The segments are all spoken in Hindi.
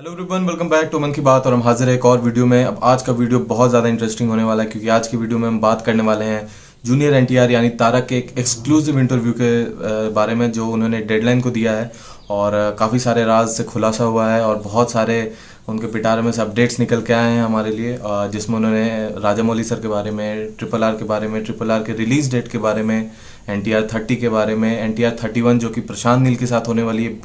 Hello everyone, welcome back to Mann Ki बात। और हम हाजिर है एक और वीडियो में। अब आज का वीडियो बहुत ज़्यादा इंटरेस्टिंग होने वाला है क्योंकि आज की वीडियो में हम बात करने वाले हैं जूनियर एनटीआर यानी तारक के एक एक्सक्लूसिव इंटरव्यू के बारे में जो उन्होंने डेडलाइन को दिया है। और काफ़ी सारे राज से खुलासा हुआ है और बहुत सारे उनके पिटारे में से अपडेट्स निकल के आए हैं हमारे लिए, जिसमें उन्होंने राजामौली सर के बारे में, ट्रिपल आर के बारे में, ट्रिपल आर के रिलीज डेट के बारे में, NTR 30 के बारे में, NTR 31 जो कि प्रशांत नील के साथ होने वाली है,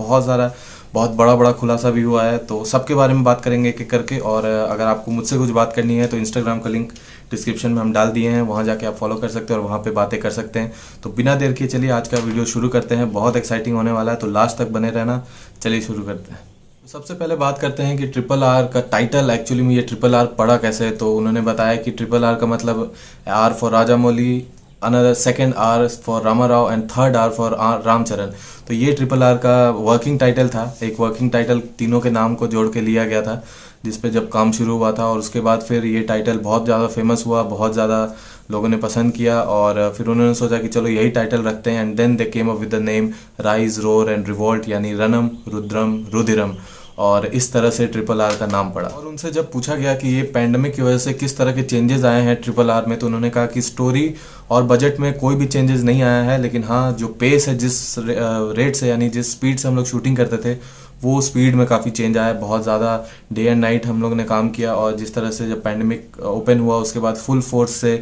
बहुत बड़ा खुलासा भी हुआ है। तो सबके बारे में बात करेंगे एक एक करके। और अगर आपको मुझसे कुछ बात करनी है तो इंस्टाग्राम का लिंक डिस्क्रिप्शन में हम डाल दिए हैं, वहाँ जाके आप फॉलो कर सकते हैं और वहाँ पे बातें कर सकते हैं। तो बिना देर के चलिए आज का वीडियो शुरू करते हैं। बहुत एक्साइटिंग होने वाला है, तो लास्ट तक बने रहना। चलिए शुरू करते हैं। सबसे पहले बात करते हैं कि ट्रिपल आर का टाइटल एक्चुअली में ये ट्रिपल आर पड़ा कैसे। तो उन्होंने बताया कि ट्रिपल आर का मतलब R for Rajamouli, another second R for Rama Rao and third R for Ramcharan. तो ये ट्रिपल आर का वर्किंग टाइटल था, एक वर्किंग टाइटल तीनों के नाम को जोड़ के लिया गया था जिस पे जब काम शुरू हुआ था। और उसके बाद फिर ये टाइटल बहुत ज़्यादा फेमस हुआ, बहुत ज़्यादा लोगों ने पसंद किया और फिर उन्होंने सोचा कि चलो यही टाइटल रखते हैं। And then they came up with the name rise, roar and revolt यानी रणम, रुद्रम, रुधिरम। और इस तरह से ट्रिपल आर का नाम पड़ा। और उनसे जब पूछा गया कि ये पैंडमिक की वजह से किस तरह के चेंजेस आए हैं ट्रिपल आर में, तो उन्होंने कहा कि स्टोरी और बजट में कोई भी चेंजेस नहीं आया है, लेकिन हाँ जो पेस है, जिस रेट से यानी जिस स्पीड से हम लोग शूटिंग करते थे वो स्पीड में काफ़ी चेंज आया है। बहुत ज़्यादा डे एंड नाइट हम लोग ने काम किया और जिस तरह से जब पैंडमिक ओपन हुआ उसके बाद फुल फोर्स से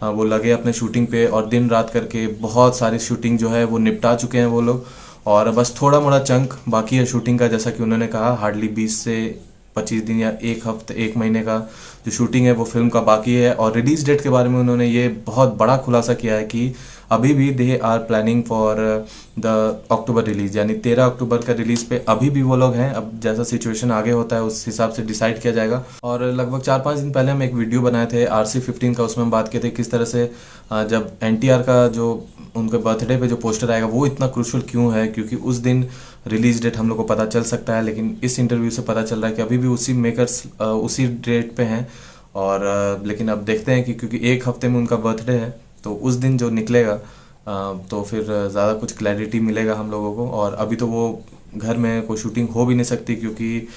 वो लगे अपने शूटिंग पे और दिन रात करके बहुत सारी शूटिंग जो है वो निपटा चुके हैं वो लोग। और बस थोड़ा मोड़ा चंक बाकी है शूटिंग का, जैसा कि उन्होंने कहा हार्डली 20 से 25 दिन या एक हफ्ते, एक महीने का जो शूटिंग है वो फिल्म का बाकी है। और रिलीज डेट के बारे में उन्होंने ये बहुत बड़ा खुलासा किया है कि अभी भी they are planning for the October release, यानी 13 अक्टूबर का रिलीज पे अभी भी वो लोग हैं। अब जैसा सिचुएशन आगे होता है उस हिसाब से डिसाइड किया जाएगा। और लगभग 4-5 दिन पहले हम एक वीडियो बनाए थे RC15 का, उसमें हम बात किए थे किस तरह से जब NTR का जो उनके बर्थडे पे जो पोस्टर आएगा वो इतना क्रूशियल क्यों है, क्योंकि उस दिन रिलीज डेट हम लोग को पता चल सकता है। लेकिन इस इंटरव्यू से पता चल रहा है कि अभी भी उसी मेकर्स उसी डेट पे हैं। और लेकिन अब देखते हैं कि क्योंकि एक हफ्ते में उनका बर्थडे है तो उस दिन जो निकलेगा तो फिर ज़्यादा कुछ क्लैरिटी मिलेगा हम लोगों को। और अभी तो वो घर में कोई शूटिंग हो भी नहीं सकती क्योंकि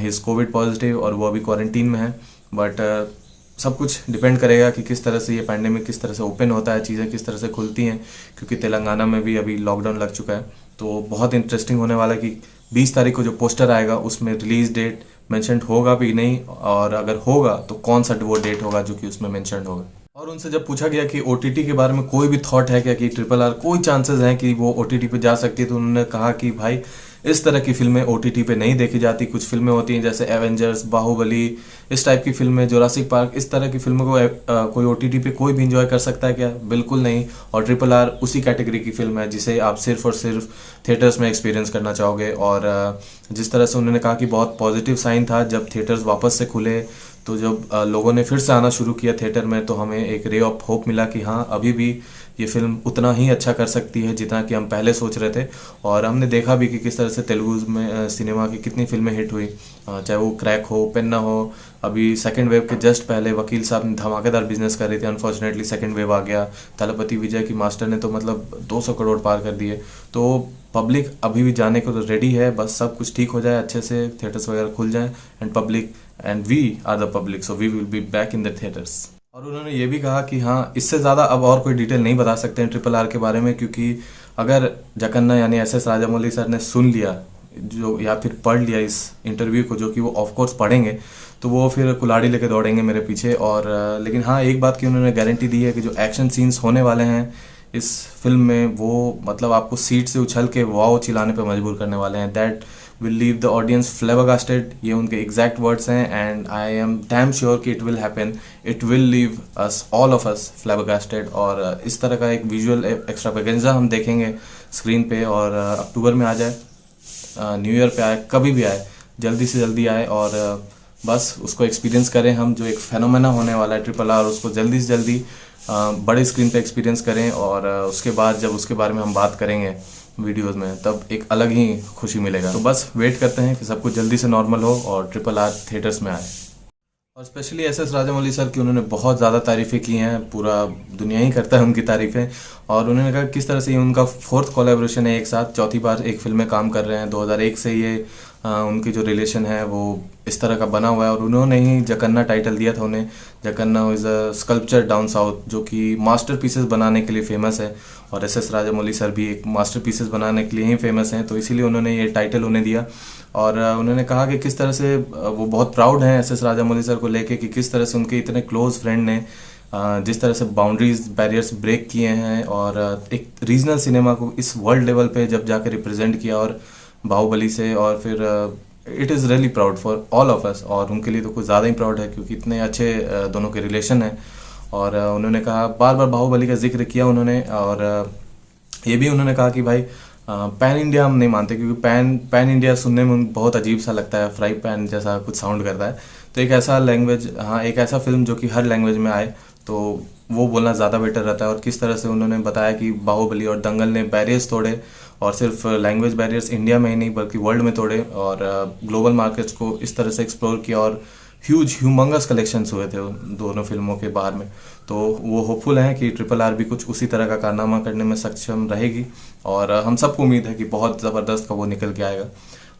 हिज कोविड पॉजिटिव और वो अभी क्वारंटीन में है। बट सब कुछ डिपेंड करेगा कि किस तरह से ये पैंडेमिक किस तरह से ओपन होता है, चीज़ें किस तरह से खुलती हैं, क्योंकि तेलंगाना में भी अभी लॉकडाउन लग चुका है। तो बहुत इंटरेस्टिंग होने वाला है कि 20 तारीख को जो पोस्टर आएगा उसमें रिलीज डेट मेंशन होगा भी नहीं, और अगर होगा तो कौन सा वो डेट होगा जो कि उसमें मेंशन होगा। और उनसे जब पूछा गया कि OTT के बारे में कोई भी थॉट है क्या, कि ट्रिपल आर कोई चांसेस हैं कि वो OTT पे जा सकती है, तो उन्होंने कहा कि भाई इस तरह की फिल्में OTT पे नहीं देखी जाती। कुछ फिल्में होती हैं जैसे एवेंजर्स, बाहुबली, इस टाइप की फिल्में, जोरासिक पार्क, इस तरह की फिल्मों को कोई OTT पे कोई भी इंजॉय कर सकता है क्या? बिल्कुल नहीं। और ट्रिपल आर उसी कैटेगरी की फिल्म है जिसे आप सिर्फ और सिर्फ थिएटर्स में एक्सपीरियंस करना चाहोगे। और जिस तरह से उन्होंने कहा कि बहुत पॉजिटिव साइन था जब थिएटर्स वापस से खुले, तो जब लोगों ने फिर से आना शुरू किया थिएटर में, तो हमें एक रे ऑफ होप मिला कि हाँ अभी भी ये फिल्म उतना ही अच्छा कर सकती है जितना कि हम पहले सोच रहे थे। और हमने देखा भी कि किस तरह से तेलुगु में सिनेमा की कितनी फिल्में हिट हुई, चाहे वो क्रैक हो, पेन्ना हो। अभी सेकंड वेव के जस्ट पहले वकील साहब ने धमाकेदार बिजनेस कर रहे थे, अनफॉर्चुनेटली सेकंड वेव आ गया। तलपति विजय की मास्टर ने तो मतलब 200 करोड़ पार कर दिए। तो पब्लिक अभी भी जाने को तो रेडी है, बस सब कुछ ठीक हो जाए, अच्छे से थिएटर्स वगैरह खुल जाएं and public and we are the public, so we will be back in the theatres. और उन्होंने ये भी कहा कि हाँ इससे ज़्यादा अब और कोई डिटेल नहीं बता सकते हैं ट्रिपल आर के बारे में, क्योंकि अगर जकन्ना यानी SS राजामौली सर ने सुन लिया जो या फिर पढ़ लिया इस इंटरव्यू को, जो कि वो ऑफ कोर्स पढ़ेंगे, तो वो फिर कुल्हाड़ी लेके दौड़ेंगे मेरे पीछे। और लेकिन हाँ एक बात की उन्होंने गारंटी दी है कि जो एक्शन सीन्स होने वाले हैं इस फिल्म में वो मतलब आपको सीट से उछल के वाओ चिल्लाने पे मजबूर करने वाले हैं। That will leave the audience flabbergasted, ये उनके एग्जैक्ट वर्ड्स हैं। And I am damn sure कि it will happen, it will leave us all of us flabbergasted. और इस तरह का एक विजुअल एक्स्ट्रावेगेंजा हम देखेंगे स्क्रीन पे। और अक्टूबर में आ जाए, न्यू ईयर पे आए, कभी भी आए, जल्दी से जल्दी आए और बस उसको एक्सपीरियंस करें। हम जो एक फेनोमेना होने वाला है ट्रिपल आर, उसको जल्दी से जल्दी बड़े स्क्रीन पे एक्सपीरियंस करें। और उसके बाद जब उसके बारे में हम बात करेंगे वीडियोस में, तब एक अलग ही खुशी मिलेगा। तो बस वेट करते हैं कि सब कुछ जल्दी से नॉर्मल हो और ट्रिपल आर थिएटर्स में आए। और स्पेशली SS राजामौली सर की उन्होंने बहुत ज़्यादा तारीफ़ें की हैं, पूरा दुनिया ही करता है उनकी तारीफ़ें। और उन्होंने कहा किस तरह से ये उनका 4th कोलैबोरेशन है एक साथ, चौथी बार एक फिल्म में काम कर रहे हैं। 2001 से ये उनकी जो रिलेशन है वो इस तरह का बना हुआ है। और उन्होंने ही जकन्ना टाइटल दिया था उन्हें। Jakanna is a sculpture down south जो कि मास्टर पीसेस बनाने के लिए फेमस है, और एस राजामौली सर भी एक मास्टर पीसेस बनाने के लिए ही फेमस हैं, तो इसीलिए उन्होंने ये टाइटल उन्हें दिया। और उन्होंने कहा कि किस तरह से वो बहुत प्राउड हैं एस राजामौली सर को लेके कि किस तरह से उनके इतने क्लोज फ्रेंड ने जिस तरह से बाउंड्रीज बैरियर्स ब्रेक किए हैं और एक रीजनल सिनेमा को इस वर्ल्ड लेवल पे जब जाकर रिप्रेजेंट किया, और बाहुबली से, और फिर it is really proud for all of अस। और उनके लिए तो कुछ ज़्यादा ही प्राउड है क्योंकि इतने अच्छे दोनों के रिलेशन हैं। और उन्होंने कहा, बार बार बाहुबली का जिक्र किया उन्होंने, और ये भी उन्होंने कहा कि भाई पैन इंडिया हम नहीं मानते, क्योंकि पैन इंडिया सुनने में बहुत अजीब सा लगता है, फ्राई पैन जैसा कुछ साउंड करता है। तो एक ऐसा लैंग्वेज, हाँ एक ऐसा फिल्म जो कि हर लैंग्वेज में आए, तो वो बोलना ज़्यादा बेटर रहता है। और किस तरह से उन्होंने बताया कि बाहुबली और दंगल ने बैरियर्स तोड़े, और सिर्फ लैंग्वेज बैरियर्स इंडिया में ही नहीं बल्कि वर्ल्ड में तोड़े, और ग्लोबल मार्केट्स को इस तरह से एक्सप्लोर किया, और ह्यूमंगस कलेक्शंस हुए थे दोनों फिल्मों के बाहर में। तो वो होपफुल हैं कि RRR भी कुछ उसी तरह का कारनामा करने में सक्षम रहेगी, और हम सबको उम्मीद है कि बहुत ज़बरदस्त का वो निकल के आएगा।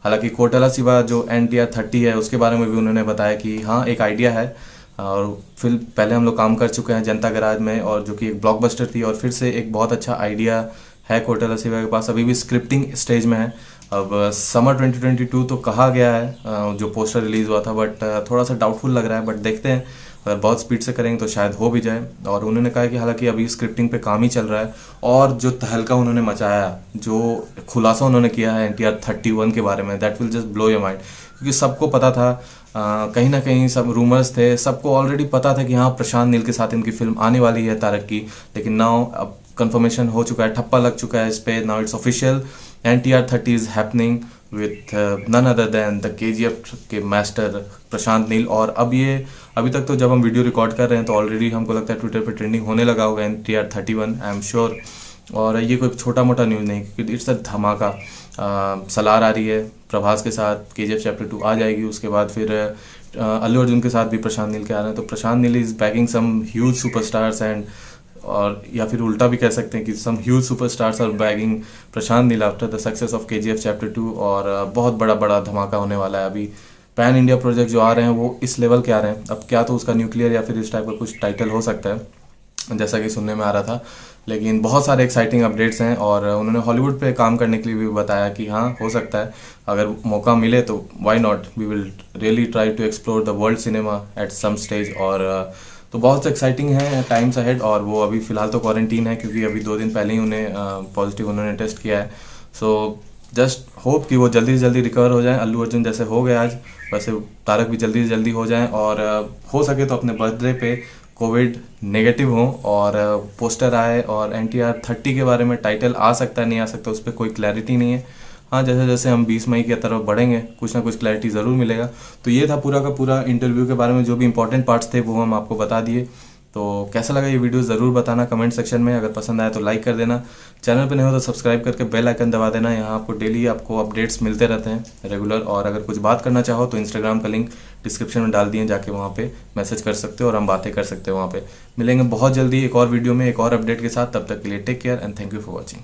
हालांकि कोटला शिवा जो NTR 30 है उसके बारे में भी उन्होंने बताया कि हाँ एक आइडिया है, और फिल्म पहले हम लोग काम कर चुके हैं जनता गराज में, और जो कि एक ब्लॉकबस्टर थी, और फिर से एक बहुत अच्छा आइडिया है कोटला शिवा के पास, अभी भी स्क्रिप्टिंग स्टेज में है। अब समर 2022 तो कहा गया है जो पोस्टर रिलीज़ हुआ था, बट थोड़ा सा डाउटफुल लग रहा है, बट देखते हैं, अगर बहुत स्पीड से करेंगे तो शायद हो भी जाए। और उन्होंने कहा कि हालांकि अभी स्क्रिप्टिंग पे काम ही चल रहा है, और जो तहलका उन्होंने मचाया, जो खुलासा उन्होंने किया है NTR 31 के बारे में, that will just blow your mind. क्योंकि सबको पता था, कहीं ना कहीं सब रूमर्स थे, सबको ऑलरेडी पता था कि हाँ प्रशांत नील के साथ इनकी फिल्म आने वाली है तारक की, लेकिन नाउ अब कंफर्मेशन हो चुका है, ठप्पा लग चुका है इस पे, now it's official, NTR 30 is happening with none other than the KGF के मास्टर प्रशांत नील। और अब ये अभी तक तो जब हम वीडियो रिकॉर्ड कर रहे हैं तो ऑलरेडी हमको लगता है ट्विटर पे ट्रेंडिंग होने लगा होगा NTR 31, आई एम श्योर। और ये कोई छोटा मोटा न्यूज़ नहीं, क्योंकि इट्स अ धमाका। सलार आ रही है प्रभास के साथ, KGF चैप्टर 2 आ जाएगी, उसके बाद फिर अल्लू अर्जुन के साथ भी प्रशांत नील के आ रहे हैं। तो Prashanth Neel is backing some huge superstars and, और या फिर उल्टा भी कह सकते हैं कि some huge superstars are bagging Prashanth Neel after the success of KGF chapter 2। और बहुत बड़ा धमाका होने वाला है। अभी पैन इंडिया प्रोजेक्ट जो आ रहे हैं वो इस लेवल के आ रहे हैं, अब क्या तो उसका न्यूक्लियर या फिर इस टाइप का कुछ टाइटल हो सकता है जैसा कि सुनने में आ रहा था, लेकिन बहुत सारे एक्साइटिंग अपडेट्स हैं। और उन्होंने हॉलीवुड पे काम करने के लिए भी बताया कि हाँ हो सकता है, अगर मौका मिले तो why not, we will really try to explore the world cinema at some stage. और तो बहुत एक्साइटिंग है टाइम्स अहेड। और वो अभी फ़िलहाल तो क्वारंटीन है, क्योंकि अभी 2 दिन पहले ही उन्हें पॉजिटिव उन्होंने टेस्ट किया है। सो जस्ट होप कि वो जल्दी से जल्दी रिकवर हो जाएं, अल्लू अर्जुन जैसे हो गए आज, वैसे तारक भी जल्दी से जल्दी हो जाएं, और हो सके तो अपने बर्थडे पे कोविड नेगेटिव हो और पोस्टर आए। और NTR 30 के बारे में टाइटल आ सकता है, नहीं आ सकता, उस पर कोई क्लैरिटी नहीं है। हाँ जैसे जैसे हम 20 मई की तरफ बढ़ेंगे कुछ ना कुछ क्लैरिटी ज़रूर मिलेगा। तो ये था पूरा का पूरा इंटरव्यू के बारे में, जो भी इंपॉर्टेंट पार्ट्स थे वो हम आपको बता दिए। तो कैसा लगा ये वीडियो ज़रूर बताना कमेंट सेक्शन में, अगर पसंद आया तो लाइक कर देना, चैनल पे नहीं हो तो सब्सक्राइब करके बेल आइकन दबा देना, यहाँ आपको डेली आपको अपडेट्स मिलते रहते हैं रेगुलर। और अगर कुछ बात करना चाहो तो इंस्टाग्राम का लिंक डिस्क्रिप्शन में डाल दिए, जाके वहाँ पे मैसेज कर सकते हो और हम बातें कर सकते हो वहाँ पे। मिलेंगे बहुत जल्दी एक और वीडियो में एक और अपडेट के साथ, तब तक के लिए take care and thank you for watching.